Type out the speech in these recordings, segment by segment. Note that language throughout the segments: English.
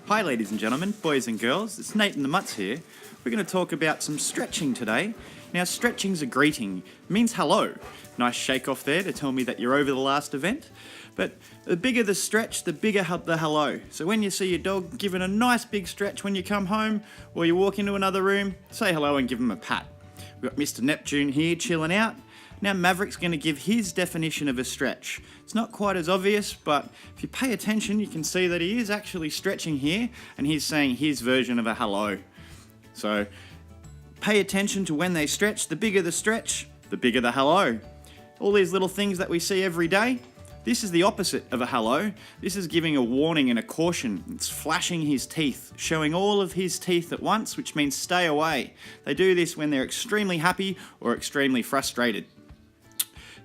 Hi ladies and gentlemen, boys and girls, it's Nathan the Mutts here. We're going to talk about some stretching today. Now stretching's a greeting, it means hello. Nice shake off there to tell me that you're over the last event. But the bigger the stretch, the bigger the hello. So when you see your dog giving a nice big stretch when you come home or you walk into another room, say hello and give him a pat. We've got Mr. Neptune here chilling out. Now Maverick's going to give his definition of a stretch. It's not quite as obvious, but if you pay attention, you can see that he is actually stretching here, and he's saying his version of a hello. So pay attention to when they stretch. The bigger the stretch, the bigger the hello. All these little things that we see every day, this is the opposite of a hello. This is giving a warning and a caution. It's flashing his teeth, showing all of his teeth at once, which means stay away. They do this when they're extremely happy or extremely frustrated.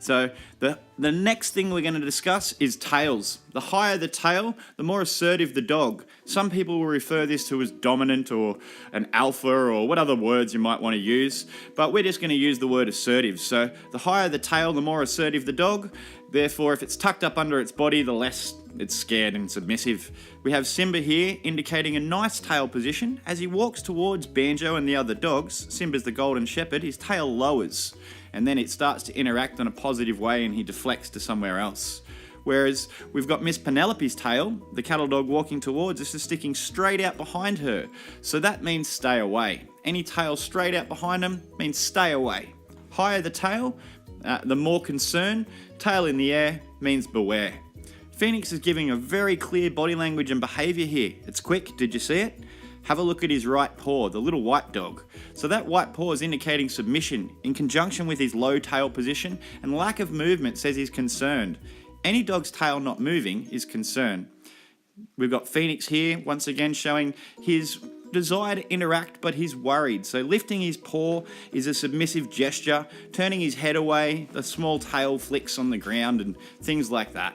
So the next thing we're going to discuss is tails. The higher the tail, the more assertive the dog. Some people will refer this to as dominant or an alpha or what other words you might want to use, but we're just going to use the word assertive. So the higher the tail, the more assertive the dog. Therefore, if it's tucked up under its body, the less it's scared and submissive. We have Simba here indicating a nice tail position. As he walks towards Banjo and the other dogs, Simba's the golden shepherd, his tail lowers. And then it starts to interact in a positive way and he deflects to somewhere else. Whereas we've got Miss Penelope's tail, the cattle dog walking towards us, is sticking straight out behind her. So that means stay away. Any tail straight out behind them means stay away. Higher the tail, the more concern. Tail in the air means beware. Phoenix is giving a very clear body language and behaviour here. It's quick, did you see it? Have a look at his right paw, the little white dog. So that white paw is indicating submission in conjunction with his low tail position, and lack of movement says he's concerned. Any dog's tail not moving is concern. We've got Phoenix here, once again showing his desire to interact, but he's worried. So lifting his paw is a submissive gesture, turning his head away, the small tail flicks on the ground and things like that.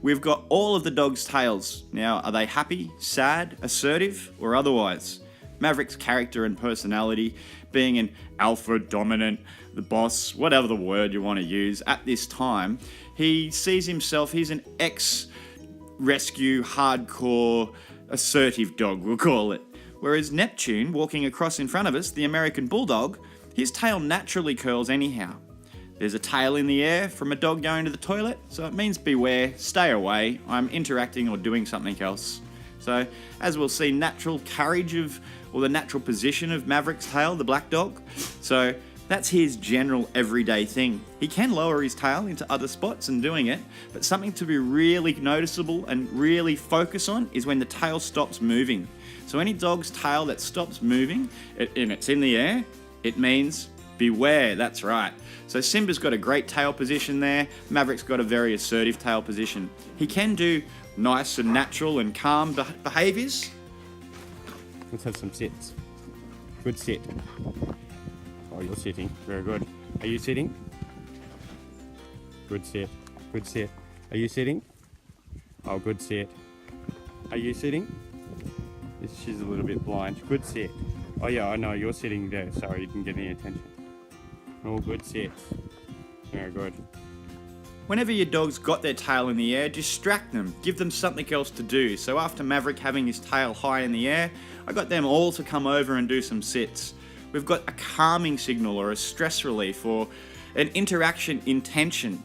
We've got all of the dog's tails. Now, are they happy, sad, assertive, or otherwise? Maverick's character and personality, being an alpha, dominant, the boss, whatever the word you want to use, at this time, he sees himself, he's an ex-rescue, hardcore, assertive dog, we'll call it. Whereas Neptune, walking across in front of us, the American Bulldog, his tail naturally curls anyhow. There's a tail in the air from a dog going to the toilet, so it means beware, stay away, I'm interacting or doing something else. So, as we'll see, natural carriage or the natural position of Maverick's tail, the black dog. So, that's his general everyday thing. He can lower his tail into other spots and doing it, but something to be really noticeable and really focus on is when the tail stops moving. So any dog's tail that stops moving and it's in the air, it means beware, that's right. So Simba's got a great tail position there. Maverick's got a very assertive tail position. He can do nice and natural and calm behaviours. Let's have some sits. Good sit. Oh, you're sitting. Very good. Are you sitting? Good sit. Good sit. Are you sitting? Oh, good sit. Are you sitting? She's a little bit blind. Good sit. Oh yeah, I know, you're sitting there. Sorry, you didn't get any attention. Oh, good sit. Very good. Whenever your dog's got their tail in the air, distract them, give them something else to do. So after Maverick having his tail high in the air, I got them all to come over and do some sits. We've got a calming signal or a stress relief or an interaction intention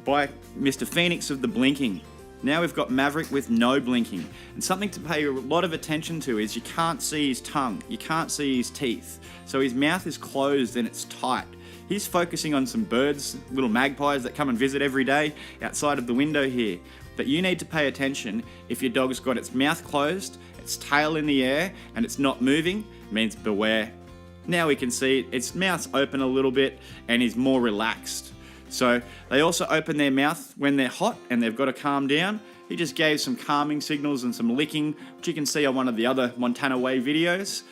by Mr. Phoenix of the blinking. Now we've got Maverick with no blinking. And something to pay a lot of attention to is you can't see his tongue, you can't see his teeth. So his mouth is closed and it's tight. He's focusing on some birds, little magpies that come and visit every day outside of the window here. But you need to pay attention if your dog's got its mouth closed, its tail in the air, and it's not moving, it means beware. Now we can see its mouth's open a little bit and is more relaxed. So they also open their mouth when they're hot and they've got to calm down. He just gave some calming signals and some licking, which you can see on one of the other Montana Way videos.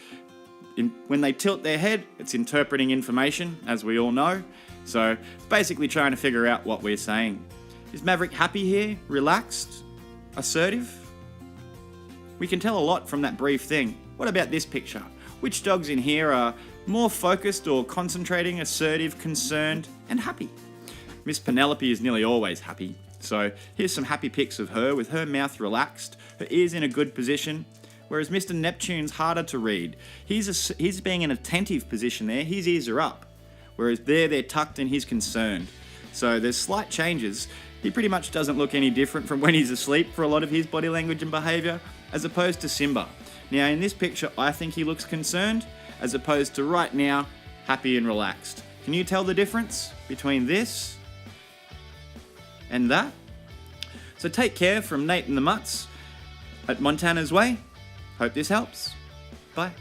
When they tilt their head, it's interpreting information, as we all know. So basically trying to figure out what we're saying. Is Maverick happy here? Relaxed? Assertive? We can tell a lot from that brief thing. What about this picture? Which dogs in here are more focused or concentrating, assertive, concerned, and happy? Miss Penelope is nearly always happy. So here's some happy pics of her with her mouth relaxed, her ears in a good position, whereas Mr. Neptune's harder to read. He's being in an attentive position there, his ears are up, whereas they're tucked and he's concerned. So there's slight changes. He pretty much doesn't look any different from when he's asleep for a lot of his body language and behaviour, as opposed to Simba. Now in this picture, I think he looks concerned, as opposed to right now, happy and relaxed. Can you tell the difference between this and that? So take care from Nate and the Mutts at Montana's Way. Hope this helps. Bye.